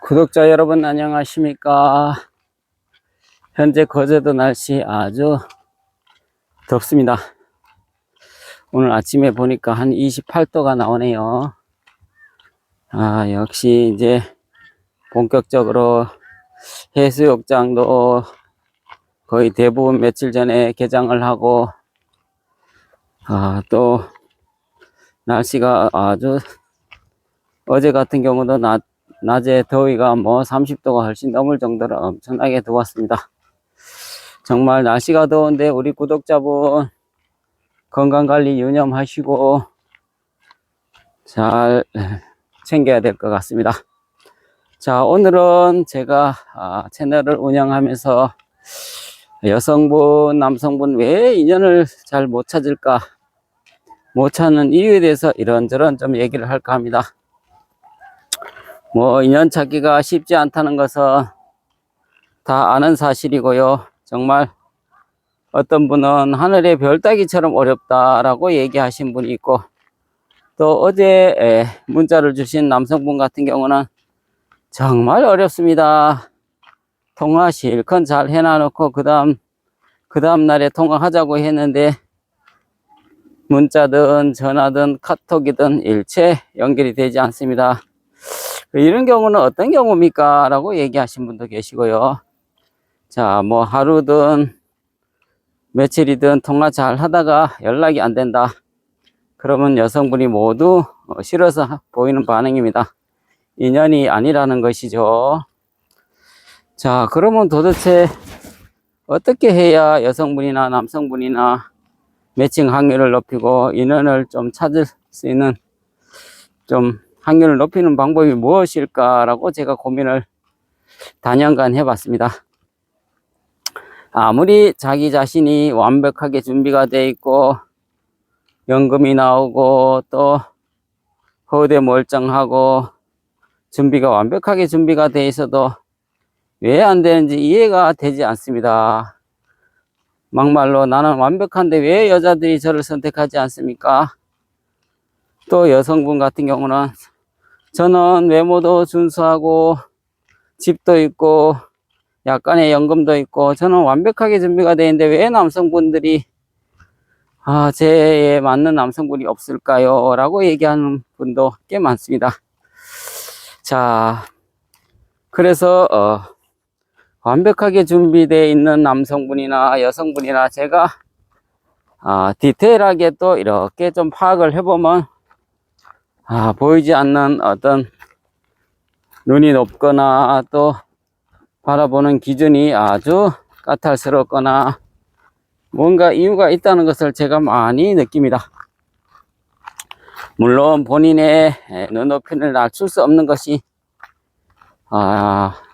구독자 여러분 안녕하십니까. 현재 거제도 날씨 아주 덥습니다. 오늘 아침에 보니까 한 28도가 나오네요. 역시 이제 본격적으로 해수욕장도 거의 대부분 며칠 전에 개장을 하고 또 날씨가 아주 어제 같은 경우도 낮에 더위가 30도가 훨씬 넘을 정도로 엄청나게 더웠습니다. 정말 날씨가 더운데 우리 구독자분 건강관리 유념하시고 잘 챙겨야 될 것 같습니다. 자, 오늘은 제가 채널을 운영하면서 여성분, 남성분 왜 인연을 잘 못 찾을까, 못 찾는 이유에 대해서 이런저런 좀 얘기를 할까 합니다. 인연 찾기가 쉽지 않다는 것은 다 아는 사실이고요. 정말 어떤 분은 하늘의 별 따기처럼 어렵다라고 얘기하신 분이 있고, 또 어제 문자를 주신 남성분 같은 경우는 정말 어렵습니다. 통화 실컷 잘 해놔놓고 그 다음 날에 통화하자고 했는데 문자든 전화든 카톡이든 일체 연결이 되지 않습니다. 이런 경우는 어떤 경우입니까? 라고 얘기하신 분도 계시고요. 자, 하루든 며칠이든 통화 잘 하다가 연락이 안 된다. 그러면 여성분이 모두 싫어서 보이는 반응입니다. 인연이 아니라는 것이죠. 자, 그러면 도대체 어떻게 해야 여성분이나 남성분이나 매칭 확률을 높이고 인연을 좀 찾을 수 있는 좀 확률을 높이는 방법이 무엇일까라고 제가 고민을 단연간 해봤습니다. 아무리 자기 자신이 완벽하게 준비가 되어 있고 연금이 나오고 또 거대 멀쩡하고 준비가 완벽하게 준비가 되어 있어도 왜 안 되는지 이해가 되지 않습니다. 막말로 나는 완벽한데 왜 여자들이 저를 선택하지 않습니까? 또 여성분 같은 경우는 저는 외모도 준수하고 집도 있고 약간의 연금도 있고 저는 완벽하게 준비가 되어 있는데 왜 남성분들이 제에 맞는 남성분이 없을까요? 라고 얘기하는 분도 꽤 많습니다. 자, 그래서 완벽하게 준비되어 있는 남성분이나 여성분이나 제가 디테일하게 또 이렇게 좀 파악을 해보면 보이지 않는 어떤 눈이 높거나 또 바라보는 기준이 아주 까탈스럽거나 뭔가 이유가 있다는 것을 제가 많이 느낍니다. 물론 본인의 눈높이를 낮출 수 없는 것이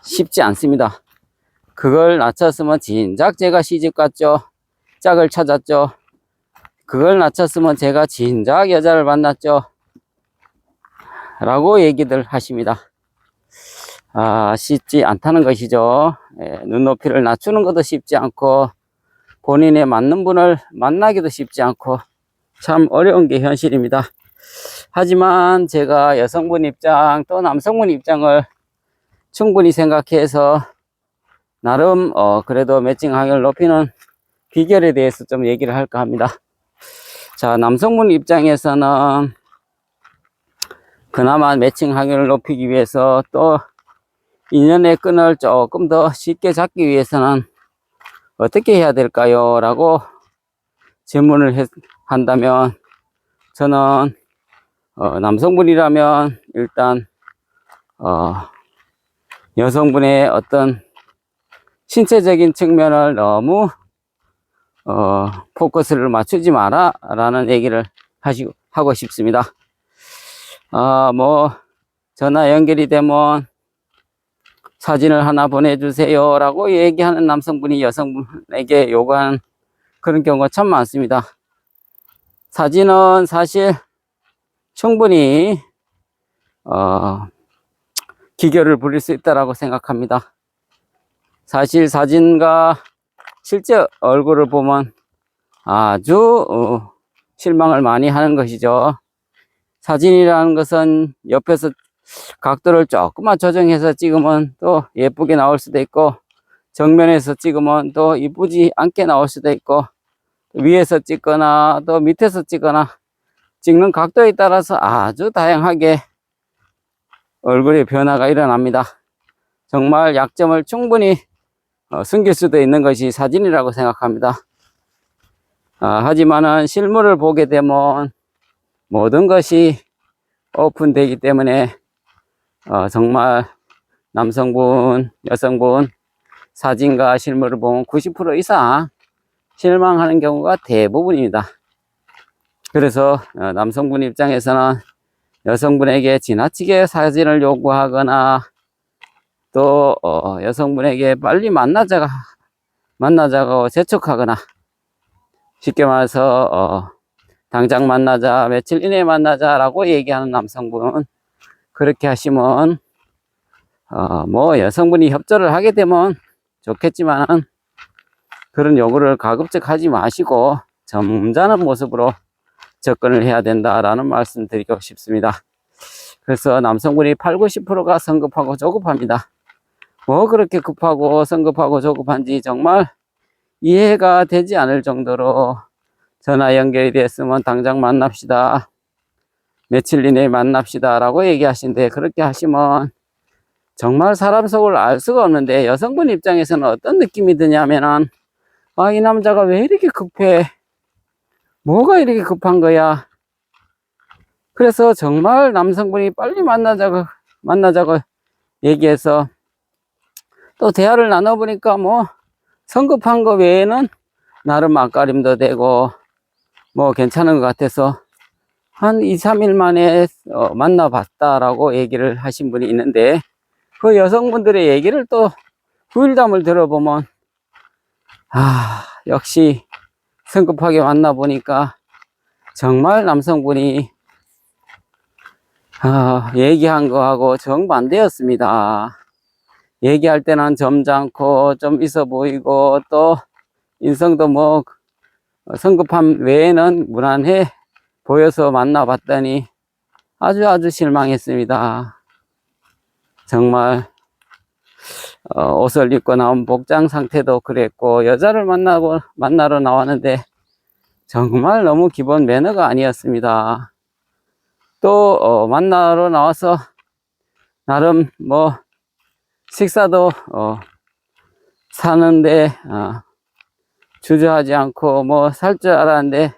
쉽지 않습니다. 그걸 낮췄으면 진작 제가 시집 갔죠. 짝을 찾았죠. 그걸 낮췄으면 제가 진작 여자를 만났죠. 라고 얘기들 하십니다. 쉽지 않다는 것이죠. 눈높이를 낮추는 것도 쉽지 않고 본인에 맞는 분을 만나기도 쉽지 않고 참 어려운 게 현실입니다. 하지만 제가 여성분 입장 또 남성분 입장을 충분히 생각해서 나름 그래도 매칭 확률을 높이는 비결에 대해서 좀 얘기를 할까 합니다. 자, 남성분 입장에서는 그나마 매칭 확률을 높이기 위해서 또 인연의 끈을 조금 더 쉽게 잡기 위해서는 어떻게 해야 될까요? 라고 질문을 한다면 저는 남성분이라면 일단 여성분의 어떤 신체적인 측면을 너무 포커스를 맞추지 마라 라는 얘기를 하고 싶습니다. 전화 연결이 되면 사진을 하나 보내주세요 라고 얘기하는 남성분이 여성분에게 요구하는 그런 경우가 참 많습니다. 사진은 사실 충분히 기교를 부릴 수 있다고 생각합니다. 사실 사진과 실제 얼굴을 보면 아주 실망을 많이 하는 것이죠. 사진이라는 것은 옆에서 각도를 조금만 조정해서 찍으면 또 예쁘게 나올 수도 있고, 정면에서 찍으면 또 이쁘지 않게 나올 수도 있고, 위에서 찍거나 또 밑에서 찍거나, 찍는 각도에 따라서 아주 다양하게 얼굴의 변화가 일어납니다. 정말 약점을 충분히 숨길 수도 있는 것이 사진이라고 생각합니다. 하지만은 실물을 보게 되면 모든 것이 오픈되기 때문에 정말 남성분, 여성분 사진과 실물을 보면 90% 이상 실망하는 경우가 대부분입니다. 그래서 남성분 입장에서는 여성분에게 지나치게 사진을 요구하거나 또 여성분에게 빨리 만나자고 재촉하거나, 쉽게 말해서 당장 만나자, 며칠 이내에 만나자라고 얘기하는 남성분, 그렇게 하시면 뭐 여성분이 협조를 하게 되면 좋겠지만 그런 요구를 가급적 하지 마시고 점잖은 모습으로 접근을 해야 된다라는 말씀 드리고 싶습니다. 그래서 남성분이 8, 90%가 성급하고 조급합니다. 뭐 그렇게 급하고 성급하고 조급한지 정말 이해가 되지 않을 정도로 전화 연결이 됐으면 당장 만납시다, 며칠 이내에 만납시다 라고 얘기하시는데, 그렇게 하시면 정말 사람 속을 알 수가 없는데, 여성분 입장에서는 어떤 느낌이 드냐면은 이 남자가 왜 이렇게 급해, 뭐가 이렇게 급한 거야. 그래서 정말 남성분이 빨리 만나자고 얘기해서 또 대화를 나눠보니까 뭐 성급한 거 외에는 나름 앞가림도 되고 뭐 괜찮은 것 같아서 한 2, 3일 만에 만나봤다라고 얘기를 하신 분이 있는데, 그 여성분들의 얘기를 또 후일담을 들어보면 역시 성급하게 만나보니까 정말 남성분이 얘기한 거하고 정반대였습니다. 얘기할 때는 점잖고 좀 있어 보이고 또 인성도 뭐 성급함 외에는 무난해 보여서 만나봤더니 아주 실망했습니다. 정말 옷을 입고 나온 복장 상태도 그랬고, 여자를 만나러 나왔는데 정말 너무 기본 매너가 아니었습니다. 또 만나러 나와서 나름 뭐 식사도 사는데 주저하지 않고, 뭐 살 줄 알았는데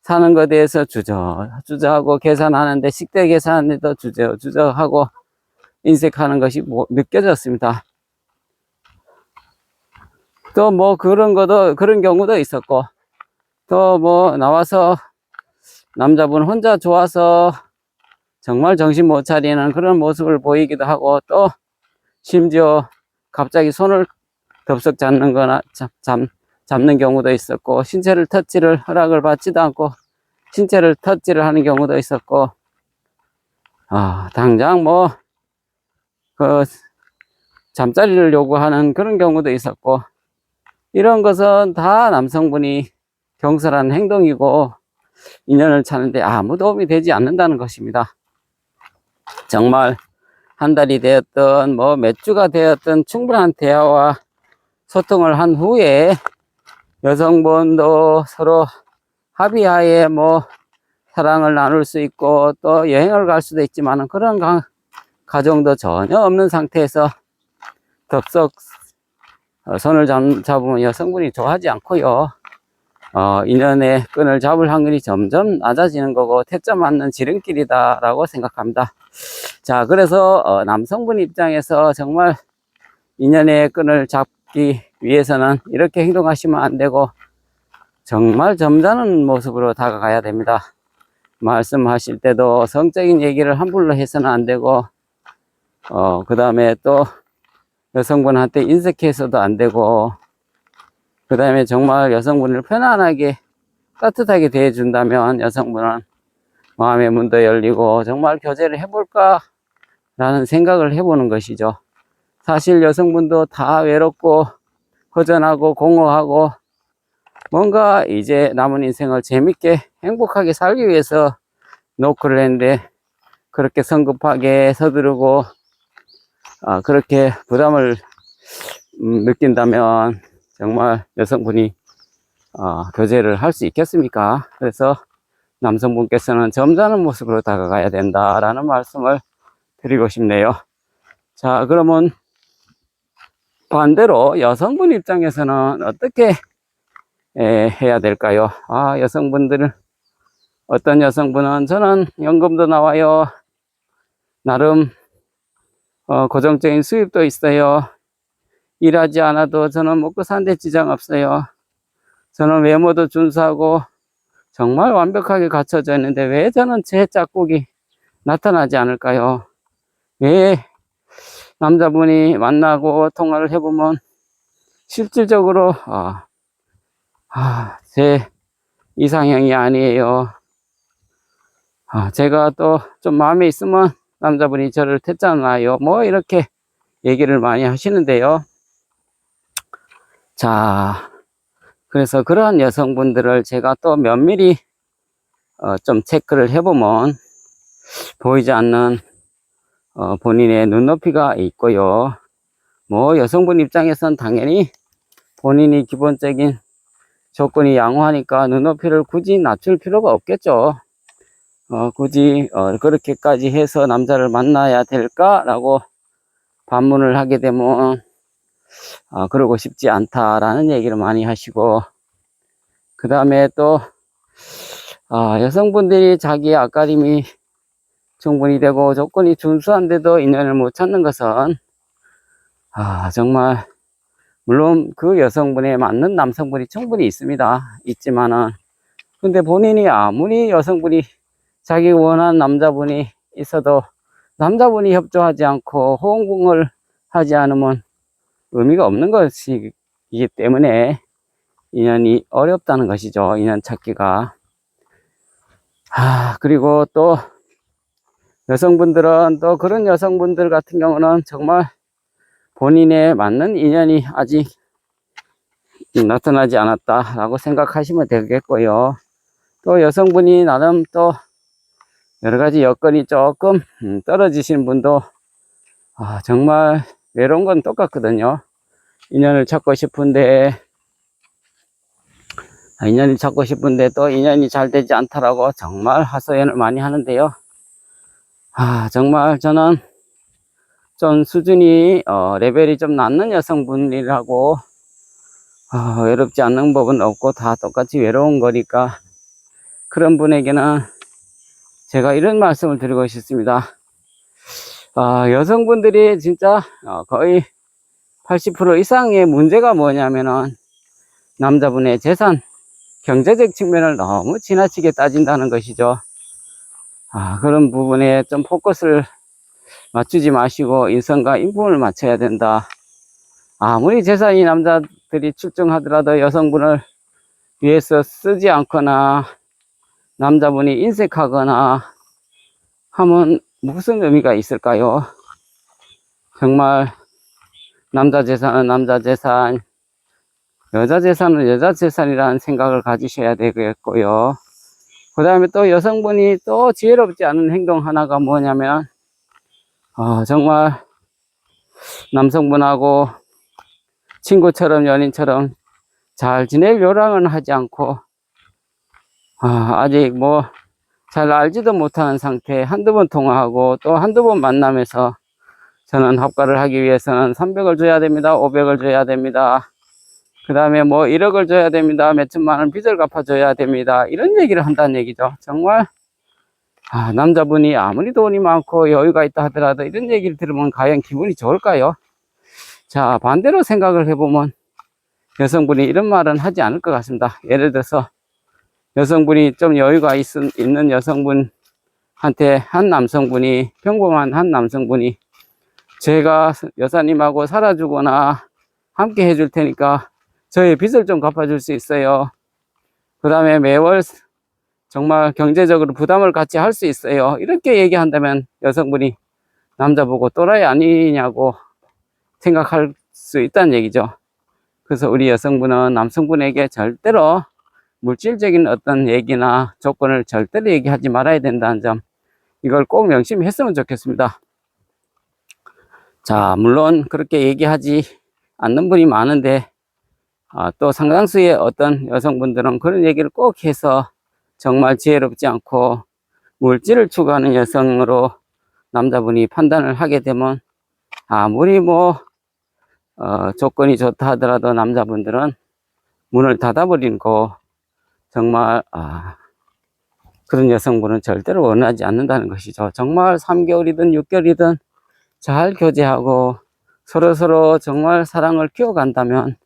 사는 것에 대해서 주저하고, 계산하는데 식대 계산하는데도 주저하고 인색하는 것이 느껴졌습니다. 또 뭐 그런 경우도 있었고, 또 뭐 나와서 남자분 혼자 좋아서 정말 정신 못 차리는 그런 모습을 보이기도 하고, 또 심지어 갑자기 손을 덥석 잡는 거나 잡는 경우도 있었고, 신체를 터치를 허락을 받지도 않고 신체를 터치를 하는 경우도 있었고, 당장 뭐 잠자리를 요구하는 그런 경우도 있었고, 이런 것은 다 남성분이 경솔한 행동이고 인연을 찾는데 아무 도움이 되지 않는다는 것입니다. 정말 한 달이 되었든 뭐 몇 주가 되었든 충분한 대화와 소통을 한 후에 여성분도 서로 합의하에 뭐 사랑을 나눌 수 있고 또 여행을 갈 수도 있지만, 그런 가정도 전혀 없는 상태에서 덥석 손을 잡으면 여성분이 좋아하지 않고요, 인연의 끈을 잡을 확률이 점점 낮아지는 거고 태자 맞는 지름길이다 라고 생각합니다. 자, 그래서 남성분 입장에서 정말 인연의 끈을 잡기 위해서는 이렇게 행동하시면 안 되고 정말 점잖은 모습으로 다가가야 됩니다. 말씀하실 때도 성적인 얘기를 함부로 해서는 안 되고, 그 다음에 또 여성분한테 인색해서도 안 되고, 그 다음에 정말 여성분을 편안하게 따뜻하게 대해준다면 여성분은 마음의 문도 열리고 정말 교제를 해볼까 라는 생각을 해보는 것이죠. 사실 여성분도 다 외롭고 허전하고 공허하고 뭔가 이제 남은 인생을 재밌게 행복하게 살기 위해서 노크를 했는데, 그렇게 성급하게 서두르고 그렇게 부담을 느낀다면 정말 여성분이 교제를 할 수 있겠습니까? 그래서 남성분께서는 점잖은 모습으로 다가가야 된다라는 말씀을 드리고 싶네요. 자, 그러면 반대로 여성분 입장에서는 어떻게 해야 될까요? 여성분들은, 어떤 여성분은 저는 연금도 나와요, 나름 고정적인 수입도 있어요, 일하지 않아도 저는 먹고 사는데 지장 없어요, 저는 외모도 준수하고 정말 완벽하게 갖춰져 있는데 왜 저는 제 짝꿍이 나타나지 않을까요? 왜 남자분이 만나고 통화를 해보면 실질적으로 제 이상형이 아니에요. 제가 또 좀 마음에 있으면 남자분이 저를 tes잖아요. 뭐 이렇게 얘기를 많이 하시는데요. 자, 그래서 그러한 여성분들을 제가 또 면밀히 좀 체크를 해보면 보이지 않는 본인의 눈높이가 있고요. 뭐 여성분 입장에선 당연히 본인이 기본적인 조건이 양호하니까 눈높이를 굳이 낮출 필요가 없겠죠. 굳이 그렇게까지 해서 남자를 만나야 될까라고 반문을 하게 되면 그러고 싶지 않다라는 얘기를 많이 하시고, 그 다음에 또 여성분들이 자기의 앞가림이 충분히 되고 조건이 준수한데도 인연을 못 찾는 것은 정말 물론 그 여성분에 맞는 남성분이 충분히 있지만은, 근데 본인이 아무리 여성분이 자기 원하는 남자분이 있어도 남자분이 협조하지 않고 호응을 하지 않으면 의미가 없는 것이기 때문에 인연이 어렵다는 것이죠. 인연 찾기가. 그리고 또 여성분들은, 또 그런 여성분들 같은 경우는 정말 본인에 맞는 인연이 아직 나타나지 않았다라고 생각하시면 되겠고요. 또 여성분이 나름 또 여러 가지 여건이 조금 떨어지신 분도 정말 외로운 건 똑같거든요. 인연을 찾고 싶은데 또 인연이 잘 되지 않다라고 정말 하소연을 많이 하는데요. 정말 저는 좀 수준이 레벨이 좀 낮는 여성분이라고 외롭지 않는 법은 없고 다 똑같이 외로운 거니까, 그런 분에게는 제가 이런 말씀을 드리고 싶습니다. 여성분들이 진짜 거의 80% 이상의 문제가 뭐냐면은 남자분의 재산, 경제적 측면을 너무 지나치게 따진다는 것이죠. 그런 부분에 좀 포커스를 맞추지 마시고 인성과 인품을 맞춰야 된다. 아무리 재산이 남자들이 출중하더라도 여성분을 위해서 쓰지 않거나 남자분이 인색하거나 하면 무슨 의미가 있을까요? 정말 남자 재산은 남자 재산, 여자 재산은 여자 재산이라는 생각을 가지셔야 되겠고요. 그 다음에 또 여성분이 또 지혜롭지 않은 행동 하나가 뭐냐면 정말 남성분하고 친구처럼 연인처럼 잘 지낼 요량은 하지 않고 아직 뭐 잘 알지도 못하는 상태에 한두 번 통화하고 또 한두 번 만나면서 저는 합가를 하기 위해서는 300을 줘야 됩니다, 500을 줘야 됩니다, 그 다음에 뭐 1억을 줘야 됩니다, 몇 천만 원 빚을 갚아줘야 됩니다, 이런 얘기를 한다는 얘기죠. 정말 남자분이 아무리 돈이 많고 여유가 있다 하더라도 이런 얘기를 들으면 과연 기분이 좋을까요? 자, 반대로 생각을 해보면 여성분이 이런 말은 하지 않을 것 같습니다. 예를 들어서 여성분이 좀 여유가 있는 여성분한테 평범한 한 남성분이 제가 여사님하고 살아주거나 함께 해줄 테니까 저의 빚을 좀 갚아줄 수 있어요, 그 다음에 매월 정말 경제적으로 부담을 같이 할 수 있어요, 이렇게 얘기한다면 여성분이 남자 보고 또라이 아니냐고 생각할 수 있다는 얘기죠. 그래서 우리 여성분은 남성분에게 절대로 물질적인 어떤 얘기나 조건을 절대로 얘기하지 말아야 된다는 점 이걸 꼭 명심했으면 좋겠습니다. 자, 물론 그렇게 얘기하지 않는 분이 많은데 또 상당수의 어떤 여성분들은 그런 얘기를 꼭 해서 정말 지혜롭지 않고 물질을 추구하는 여성으로 남자분이 판단을 하게 되면 아무리 조건이 좋다 하더라도 남자분들은 문을 닫아버리고 정말 그런 여성분은 절대로 원하지 않는다는 것이죠. 정말 3개월이든 6개월이든 잘 교제하고 서로서로 정말 사랑을 키워간다면,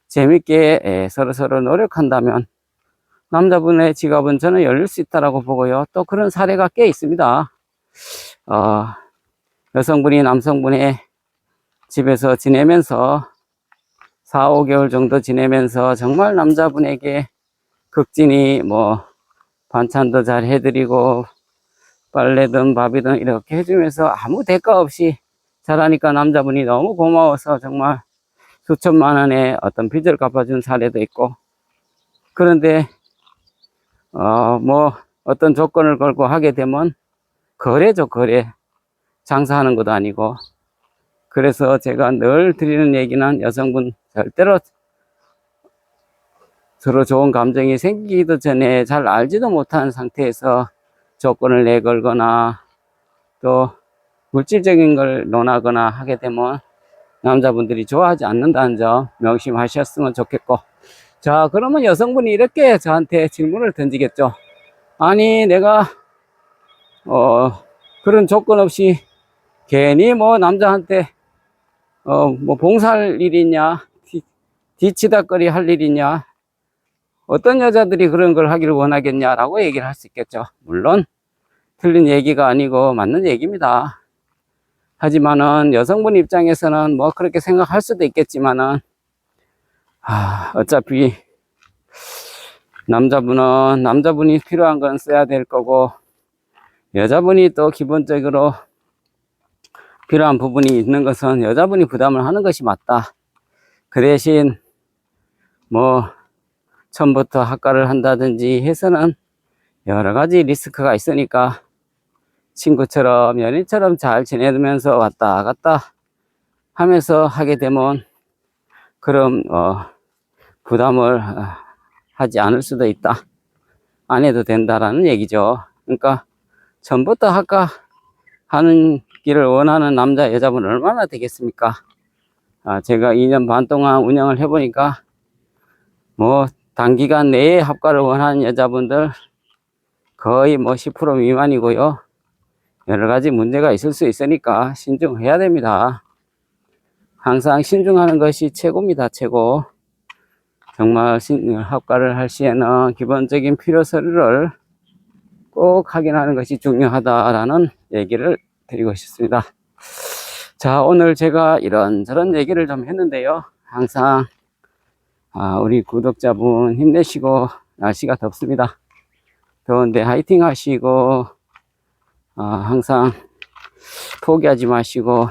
재밌게 서로서로 노력한다면 남자분의 지갑은 저는 열릴 수 있다고 보고요. 또 그런 사례가 꽤 있습니다. 여성분이 남성분의 집에서 지내면서 4, 5개월 정도 지내면서 정말 남자분에게 극진히 반찬도 잘 해드리고 빨래든 밥이든 이렇게 해주면서 아무 대가 없이 잘하니까 남자분이 너무 고마워서 정말 수천만 원의 어떤 빚을 갚아준 사례도 있고, 그런데 어떤 조건을 걸고 하게 되면 거래죠, 거래. 장사하는 것도 아니고. 그래서 제가 늘 드리는 얘기는 여성분 절대로 서로 좋은 감정이 생기기도 전에 잘 알지도 못한 상태에서 조건을 내걸거나 또 물질적인 걸 논하거나 하게 되면 남자분들이 좋아하지 않는다는 점 명심하셨으면 좋겠고. 자, 그러면 여성분이 이렇게 저한테 질문을 던지겠죠. 아니, 내가 그런 조건 없이 괜히 남자한테 봉사할 일이 있냐, 뒤치다거리 할 일이 있냐, 어떤 여자들이 그런 걸 하기를 원하겠냐라고 얘기를 할 수 있겠죠. 물론 틀린 얘기가 아니고 맞는 얘기입니다. 하지만은 여성분 입장에서는 그렇게 생각할 수도 있겠지만은 어차피 남자분이 필요한 건 써야 될 거고, 여자분이 또 기본적으로 필요한 부분이 있는 것은 여자분이 부담을 하는 것이 맞다. 그 대신 처음부터 학가를 한다든지 해서는 여러 가지 리스크가 있으니까 친구처럼 연인처럼 잘 지내면서 왔다 갔다 하면서 하게 되면 그럼 부담을 하지 않을 수도 있다. 안 해도 된다라는 얘기죠. 그러니까 처음부터 학가 하는 길을 원하는 남자 여자분 얼마나 되겠습니까? 제가 2년 반 동안 운영을 해보니까 단기간 내에 합가를 원하는 여자분들 거의 10% 미만이고요. 여러 가지 문제가 있을 수 있으니까 신중해야 됩니다. 항상 신중하는 것이 최고입니다. 최고. 정말 합가를 할 시에는 기본적인 필요 서류를 꼭 확인하는 것이 중요하다라는 얘기를 드리고 싶습니다. 자, 오늘 제가 이런저런 얘기를 좀 했는데요. 항상 우리 구독자분 힘내시고, 날씨가 덥습니다. 더운데 화이팅 하시고 항상 포기하지 마시고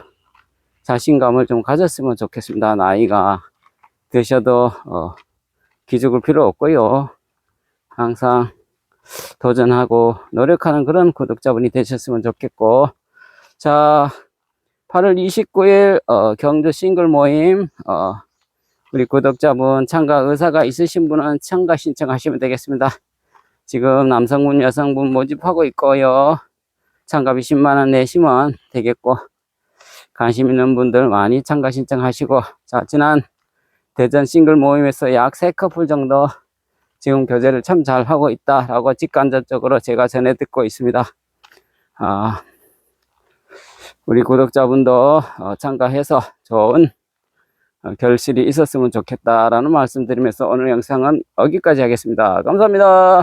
자신감을 좀 가졌으면 좋겠습니다. 나이가 드셔도 기죽을 필요 없고요. 항상 도전하고 노력하는 그런 구독자분이 되셨으면 좋겠고. 자, 8월 29일 경주 싱글 모임 우리 구독자분 참가 의사가 있으신 분은 참가 신청하시면 되겠습니다. 지금 남성분 여성분 모집하고 있고요. 참가비 10만원 내시면 되겠고, 관심 있는 분들 많이 참가 신청하시고. 자, 지난 대전 싱글 모임에서 약 3커플 정도 지금 교제를 참 잘하고 있다라고 직간접적으로 제가 전해 듣고 있습니다. 우리 구독자분도 참가해서 좋은 결실이 있었으면 좋겠다라는 말씀 드리면서 오늘 영상은 여기까지 하겠습니다. 감사합니다.